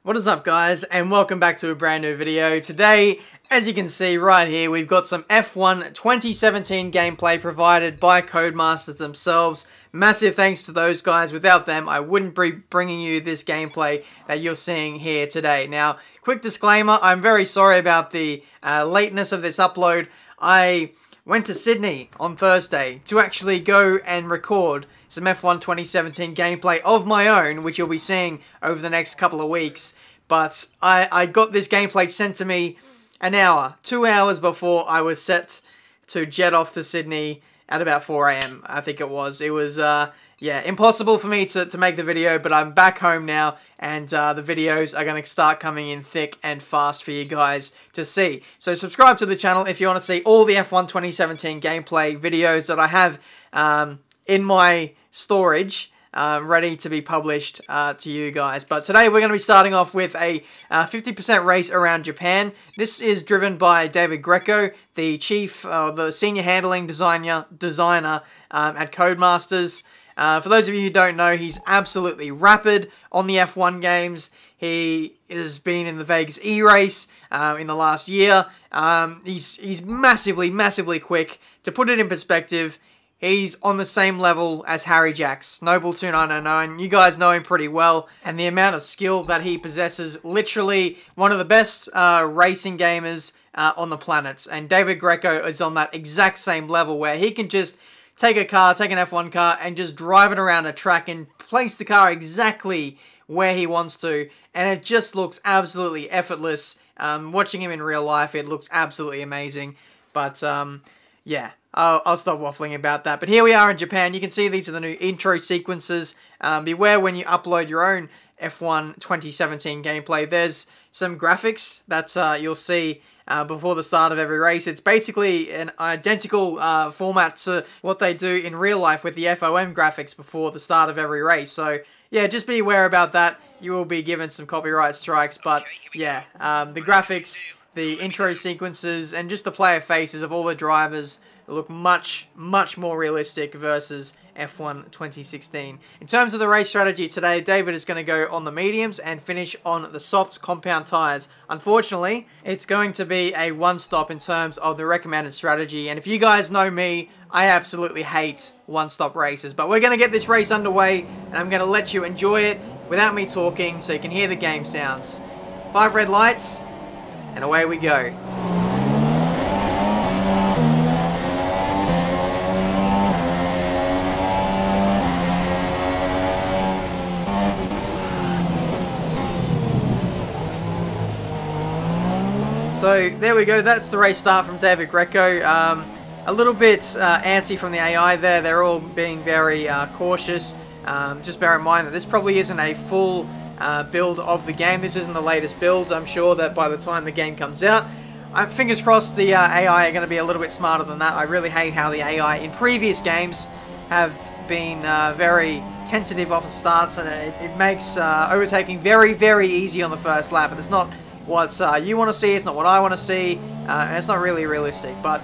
What is up, guys, and welcome back to a brand new video. Today, as you can see right here, we've got some F1 2017 gameplay provided by Codemasters themselves. Massive thanks to those guys. Without them, I wouldn't be bringing you this gameplay that you're seeing here today. Now, quick disclaimer, I'm very sorry about the lateness of this upload. I went to Sydney on Thursday to actually go and record some F1 2017 gameplay of my own, which you'll be seeing over the next couple of weeks. But I got this gameplay sent to me an hour, 2 hours before I was set to jet off to Sydney at about 4 AM, I think it was. It was, yeah, impossible for me to make the video, but I'm back home now, and the videos are going to start coming in thick and fast for you guys to see. So subscribe to the channel if you want to see all the F1 2017 gameplay videos that I have in my storage, ready to be published to you guys. But today we're going to be starting off with a 50% race around Japan. This is driven by David Greco, the the senior handling designer at Codemasters. For those of you who don't know, he's absolutely rapid on the F1 games. He has been in the Vegas E-Race in the last year. He's massively quick. To put it in perspective, he's on the same level as Harry Jacks, Noble 2909. You guys know him pretty well, and the amount of skill that he possesses, literally one of the best racing gamers on the planet. And David Greco is on that exact same level where he can just take an F1 car, and just drive it around a track and place the car exactly where he wants to, and it just looks absolutely effortless. Watching him in real life, it looks absolutely amazing. But yeah, I'll stop waffling about that. But here we are in Japan. You can see these are the new intro sequences. Beware when you upload your own F1 2017 gameplay. There's some graphics that you'll see before the start of every race. It's basically an identical format to what they do in real life with the FOM graphics before the start of every race. So yeah, just be aware about that. You will be given some copyright strikes, but yeah, the graphics, the intro sequences, and just the player faces of all the drivers look much more realistic versus F1 2016. In terms of the race strategy today, David is going to go on the mediums and finish on the soft compound tyres. Unfortunately, it's going to be a one-stop in terms of the recommended strategy, and if you guys know me, I absolutely hate one-stop races. But we're going to get this race underway, and I'm going to let you enjoy it without me talking so you can hear the game sounds. 5 red lights, and away we go. So there we go, that's the race start from David Greco. A little bit antsy from the AI there. They're all being very cautious. Just bear in mind that this probably isn't a full build of the game. This isn't the latest build. I'm sure that by the time the game comes out, fingers crossed the AI are going to be a little bit smarter than that. I really hate how the AI in previous games have been very tentative off the starts, and it makes overtaking very easy on the first lap. And it's not what you want to see, it's not what I want to see, and it's not really realistic. But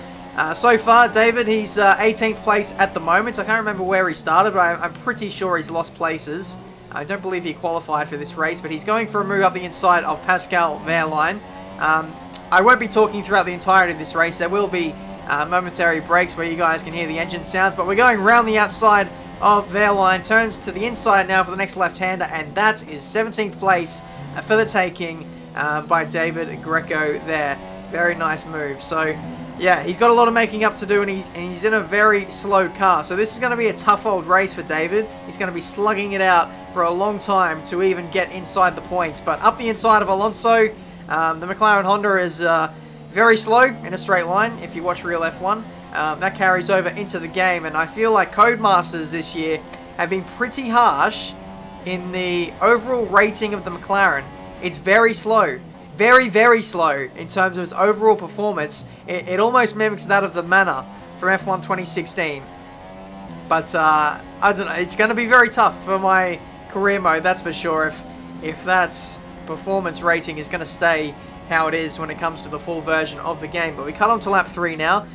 so far, David, he's 18th place at the moment. I can't remember where he started, but I'm pretty sure he's lost places. I don't believe he qualified for this race, but he's going for a move up the inside of Pascal Wehrlein. I won't be talking throughout the entirety of this race. There will be momentary breaks where you guys can hear the engine sounds, but we're going round the outside of Wehrlein, turns to the inside now for the next left-hander, and that is 17th place for the taking by David Greco there. Very nice move. So yeah, he's got a lot of making up to do, and he's in a very slow car. So this is going to be a tough old race for David. He's going to be slugging it out for a long time to even get inside the points. But up the inside of Alonso, the McLaren Honda is very slow in a straight line. If you watch real F1, that carries over into the game, and I feel like Codemasters this year have been pretty harsh in the overall rating of the McLaren. It's very slow. Very slow in terms of its overall performance. It almost mimics that of the Manor from F1 2016. But I don't know, it's going to be very tough for my career mode, that's for sure, if that performance rating is going to stay how it is when it comes to the full version of the game. But we cut on to lap 3 now,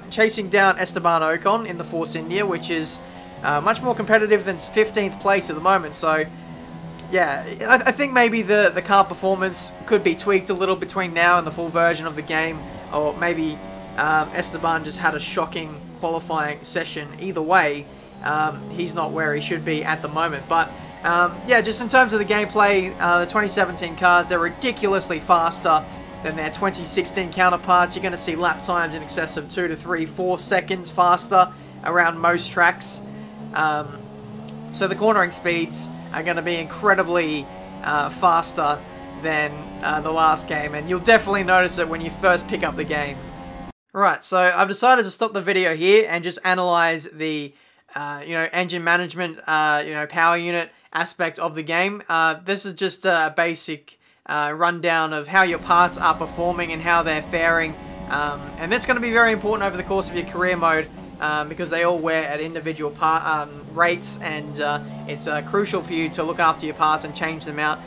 chasing down Esteban Ocon in the Force India, which is much more competitive than 15th place at the moment. So yeah, I think maybe the car performance could be tweaked a little between now and the full version of the game, or maybe Esteban just had a shocking qualifying session. Either way, he's not where he should be at the moment. But yeah, just in terms of the gameplay, the 2017 cars, they're ridiculously faster than their 2016 counterparts. You're going to see lap times in excess of 2 to 3, 4 seconds faster around most tracks. So the cornering speeds are going to be incredibly faster than the last game, and you'll definitely notice it when you first pick up the game. Right, so I've decided to stop the video here and just analyze the engine management, power unit aspect of the game. This is just a basic rundown of how your parts are performing and how they're faring, and that's going to be very important over the course of your career mode, because they all wear at individual rates, and it's crucial for you to look after your parts and change them out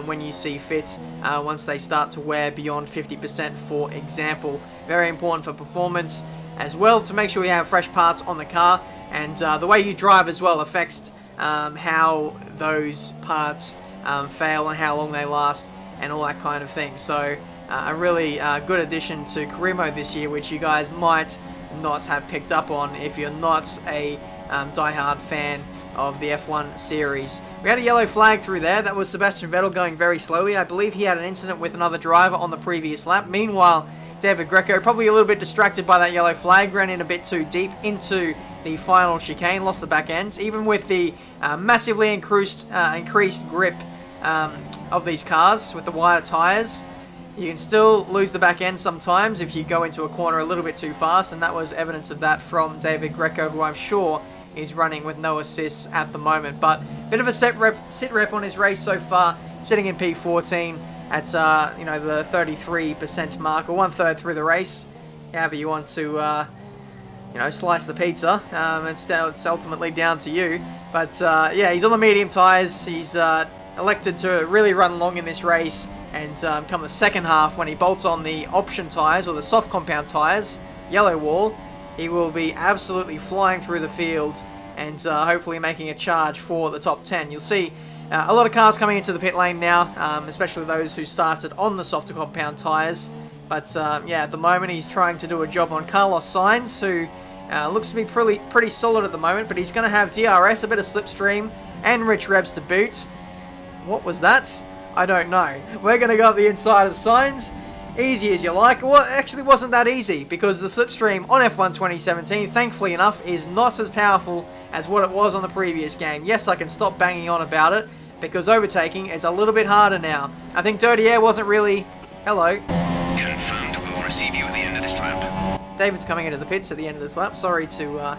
when you see fit, once they start to wear beyond 50%, for example. Very important for performance as well, to make sure you have fresh parts on the car, and the way you drive as well affects how those parts fail and how long they last and all that kind of thing. So a really good addition to career mode this year, which you guys might not have picked up on if you're not a die-hard fan of the F1 series. We had a yellow flag through there. That was Sebastian Vettel going very slowly. I believe he had an incident with another driver on the previous lap. Meanwhile, David Greco, probably a little bit distracted by that yellow flag, ran in a bit too deep into the final chicane, lost the back end. Even with the massively increased grip of these cars with the wider tyres, you can still lose the back end sometimes if you go into a corner a little bit too fast, and that was evidence of that from David Greco, who I'm sure is running with no assists at the moment. But a bit of a sit rep on his race so far, sitting in P14 at the 33% mark, or 1/3 through the race. However you want to slice the pizza. It's ultimately down to you. But yeah, he's on the medium tyres. He's elected to really run long in this race, and come the second half, when he bolts on the option tyres, or the soft compound tyres, yellow wall, he will be absolutely flying through the field, and hopefully making a charge for the top 10. You'll see a lot of cars coming into the pit lane now, especially those who started on the softer compound tyres. But yeah, at the moment he's trying to do a job on Carlos Sainz, who looks to be pretty solid at the moment, but he's going to have DRS, a bit of slipstream, and rich revs to boot. What was that? I don't know. We're going to go up the inside of Sainz. Easy as you like. Well, it actually wasn't that easy, because the slipstream on F1 2017, thankfully enough, is not as powerful as what it was on the previous game. Yes, I can stop banging on about it, because overtaking is a little bit harder now. I think Dirty Air wasn't really... Hello. Confirmed, we'll receive you at the end of this lap. David's coming into the pits at the end of this lap. Sorry to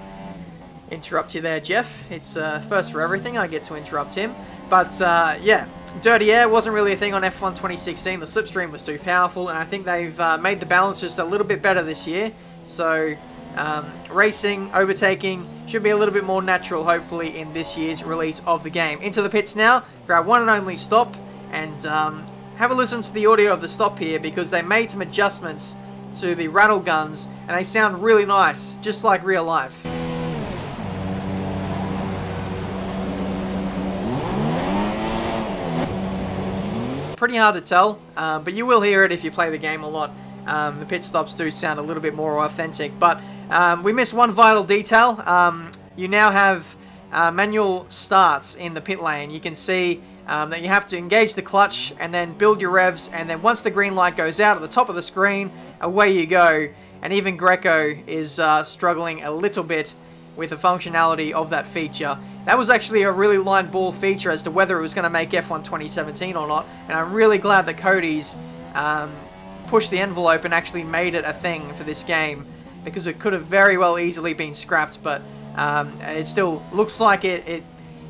interrupt you there, Jeff. It's first for everything. I get to interrupt him. But yeah, Dirty Air wasn't really a thing on F1 2016. The slipstream was too powerful, and I think they've made the balance just a little bit better this year. So racing, overtaking should be a little bit more natural, hopefully, in this year's release of the game. Into the pits now for our one and only stop, and have a listen to the audio of the stop here, because they made some adjustments to the rattle guns, and they sound really nice, just like real life. Pretty hard to tell, but you will hear it if you play the game a lot. The pit stops do sound a little bit more authentic, but we missed one vital detail. You now have manual starts in the pit lane. You can see that you have to engage the clutch and then build your revs, and then once the green light goes out at the top of the screen, away you go. And even Greco is struggling a little bit with the functionality of that feature. That was actually a really line ball feature as to whether it was going to make F1 2017 or not, and I'm really glad that Cody's pushed the envelope and actually made it a thing for this game, because it could have very well easily been scrapped, but it still looks like it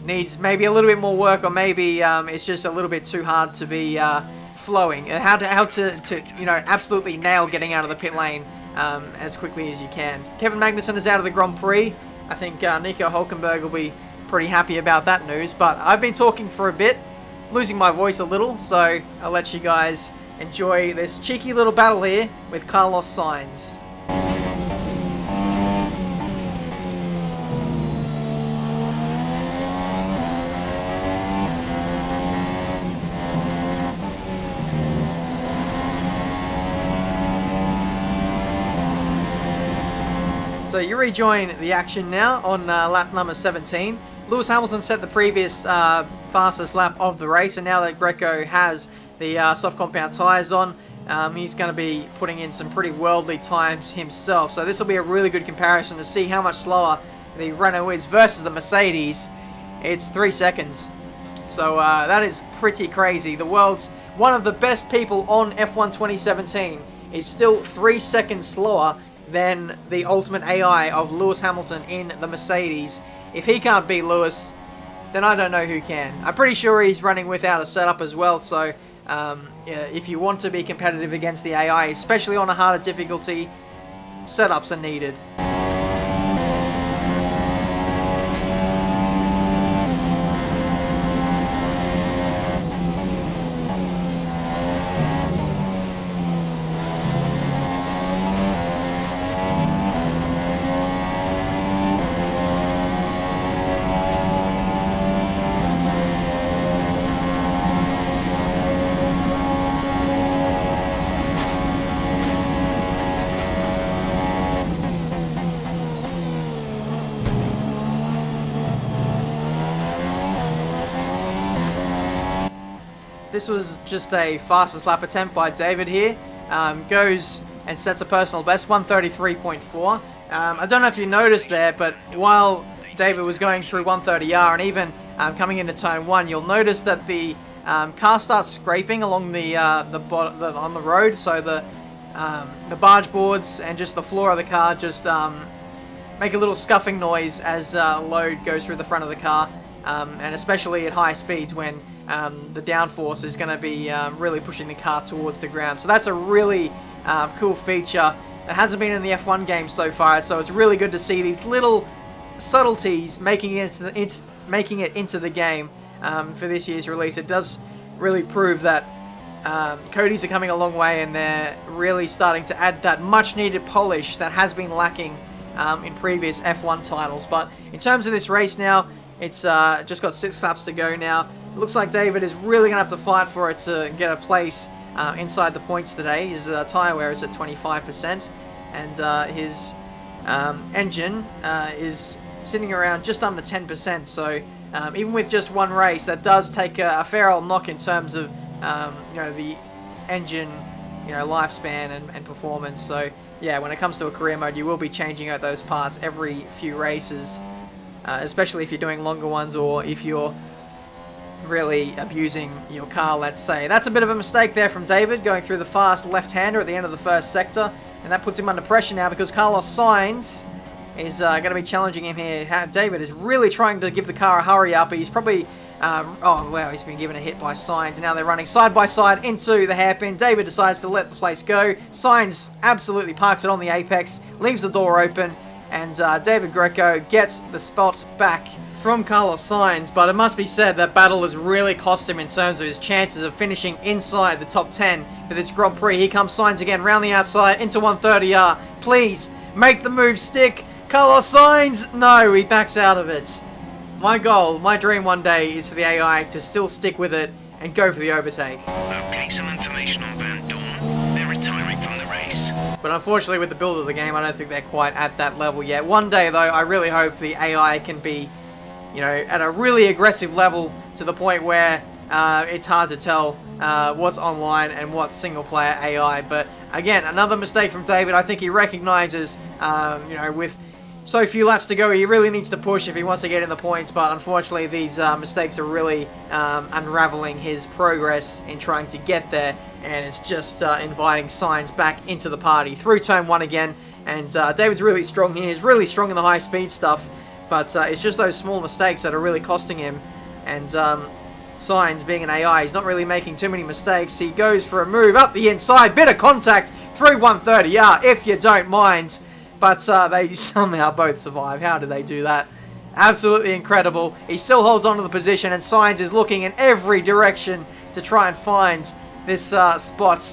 needs maybe a little bit more work, or maybe it's just a little bit too hard to be flowing. How to absolutely nail getting out of the pit lane as quickly as you can. Kevin Magnussen is out of the Grand Prix. I think Nico Hülkenberg will be pretty happy about that news, but I've been talking for a bit, losing my voice a little, so I'll let you guys enjoy this cheeky little battle here with Carlos Sainz. So you rejoin the action now on lap number 17. Lewis Hamilton set the previous fastest lap of the race, and now that Greco has the soft compound tyres on, he's going to be putting in some pretty worldly times himself. So this will be a really good comparison to see how much slower the Renault is versus the Mercedes. It's 3 seconds. So that is pretty crazy. The world's one of the best people on F1 2017 is still 3 seconds slower than the ultimate AI of Lewis Hamilton in the Mercedes. If he can't beat Lewis, then I don't know who can. I'm pretty sure he's running without a setup as well, so yeah, if you want to be competitive against the AI, especially on a harder difficulty, setups are needed. This was just a fastest lap attempt by David here. Goes and sets a personal best, 133.4. I don't know if you noticed there, but while David was going through 130R and even coming into turn 1, you'll notice that the car starts scraping along on the road. So the barge boards and just the floor of the car just make a little scuffing noise as load goes through the front of the car, and especially at high speeds when the downforce is going to be really pushing the car towards the ground. So that's a really cool feature that hasn't been in the F1 game so far. So it's really good to see these little subtleties making it into the game for this year's release. It does really prove that Cody's are coming a long way, and they're really starting to add that much needed polish that has been lacking in previous F1 titles. But in terms of this race now, it's just got 6 laps to go now. It looks like David is really going to have to fight for it to get a place inside the points today. His tyre wear is at 25%, and his engine is sitting around just under 10%. So even with just one race, that does take a fair old knock in terms of the engine lifespan and performance. So yeah, when it comes to a career mode, you will be changing out those parts every few races, especially if you're doing longer ones or if you're really abusing your car, let's say. That's a bit of a mistake there from David, going through the fast left-hander at the end of the first sector, and that puts him under pressure now because Carlos Sainz is going to be challenging him here. David is really trying to give the car a hurry up. He's probably oh wow, he's been given a hit by Sainz. Now they're running side by side into the hairpin. David decides to let the place go. Sainz absolutely parks it on the apex, leaves the door open, and David Greco gets the spot back from Carlos Sainz. But it must be said that battle has really cost him in terms of his chances of finishing inside the top 10 for this Grand Prix. Here comes Sainz again, round the outside into 130R. Please make the move stick. Carlos Sainz, no, he backs out of it. My goal, my dream one day is for the AI to still stick with it and go for the overtake. Okay, some information on Van Dorn. They're retiring from the race. But unfortunately with the build of the game, I don't think they're quite at that level yet. One day though, I really hope the AI can be, at a really aggressive level to the point where it's hard to tell what's online and what's single player AI. But again, another mistake from David. I think he recognizes, with so few laps to go, he really needs to push if he wants to get in the points, but unfortunately these mistakes are really unraveling his progress in trying to get there, and it's just inviting Sainz back into the party through turn 1 again. And David's really strong here. He's really strong in the high speed stuff, but it's just those small mistakes that are really costing him. And Sainz, being an AI, he's not really making too many mistakes. He goes for a move up the inside, bit of contact through 130R, if you don't mind. But they somehow both survive. How did they do that? Absolutely incredible. He still holds on to the position, and Sainz is looking in every direction to try and find this spot,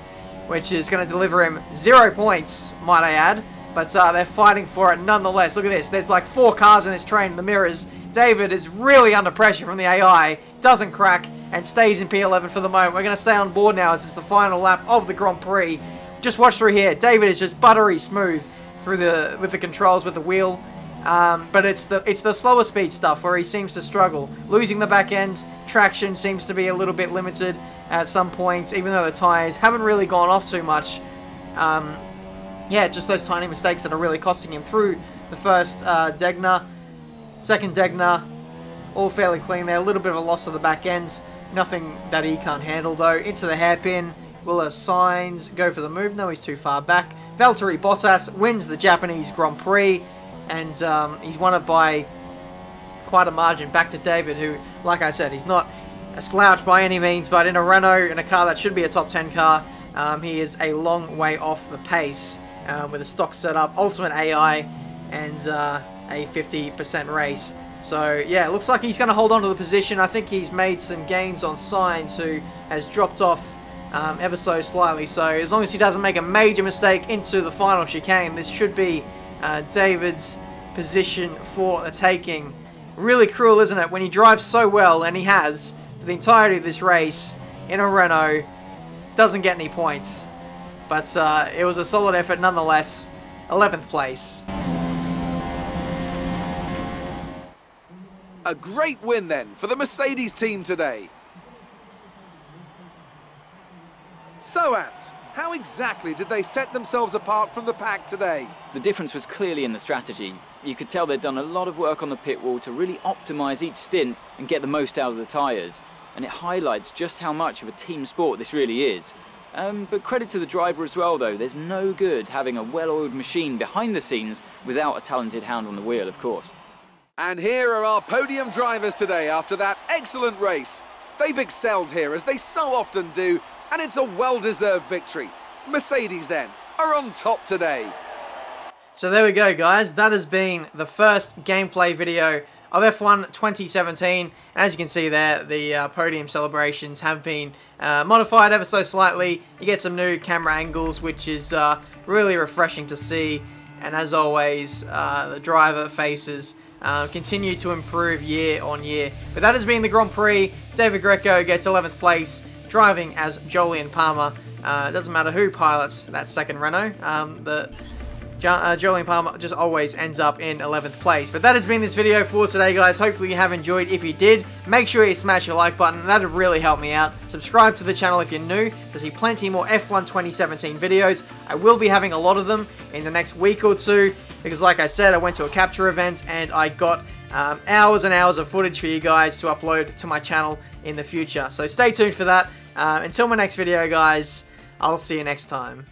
which is going to deliver him 0 points, might I add. But they're fighting for it nonetheless. Look at this. There's like 4 cars in this train in the mirrors. David is really under pressure from the AI. Doesn't crack and stays in P11 for the moment. We're going to stay on board now as it's the final lap of the Grand Prix. Just watch through here. David is just buttery smooth with the controls with the wheel. But it's the slower speed stuff where he seems to struggle. Losing the back end, traction seems to be a little bit limited at some points, even though the tyres haven't really gone off too much. Yeah, just those tiny mistakes that are really costing him through the first Degner. Second Degner, all fairly clean there. A little bit of a loss of the back end. Nothing that he can't handle though. Into the hairpin. Will Sainz go for the move? No, he's too far back. Valtteri Bottas wins the Japanese Grand Prix. And he's won it by quite a margin. Back to David, who, like I said, he's not a slouch by any means. But in a Renault, in a car that should be a top 10 car, he is a long way off the pace. With a stock setup, ultimate AI, and a 50% race. So yeah, it looks like he's going to hold on to the position. I think he's made some gains on Sainz, who has dropped off ever so slightly. So as long as he doesn't make a major mistake into the final chicane, this should be David's position for the taking. Really cruel, isn't it, when he drives so well, and he has for the entirety of this race in a Renault, doesn't get any points. But it was a solid effort nonetheless. 11th place. A great win then for the Mercedes team today. So, Ant, how exactly did they set themselves apart from the pack today? The difference was clearly in the strategy. You could tell they'd done a lot of work on the pit wall to really optimise each stint and get the most out of the tyres. And it highlights just how much of a team sport this really is. But credit to the driver as well though. There's no good having a well-oiled machine behind the scenes without a talented hound on the wheel, of course. And here are our podium drivers today after that excellent race. They've excelled here, as they so often do, and it's a well-deserved victory. Mercedes, then, are on top today. So there we go, guys. That has been the first gameplay video of F1 2017. And as you can see there, the podium celebrations have been modified ever so slightly. You get some new camera angles, which is really refreshing to see. And as always, the driver faces continue to improve year on year. But that has been the Grand Prix. David Greco gets 11th place, driving as Jolyon Palmer. It doesn't matter who pilots that second Renault. Jolyon Palmer just always ends up in 11th place. But that has been this video for today, guys. Hopefully you have enjoyed. If you did, make sure you smash your like button. That would really help me out. Subscribe to the channel if you're new. There's plenty more F1 2017 videos. I will be having a lot of them in the next week or two, because like I said, I went to a capture event and I got hours and hours of footage for you guys to upload to my channel in the future. So stay tuned for that. Until my next video, guys, I'll see you next time.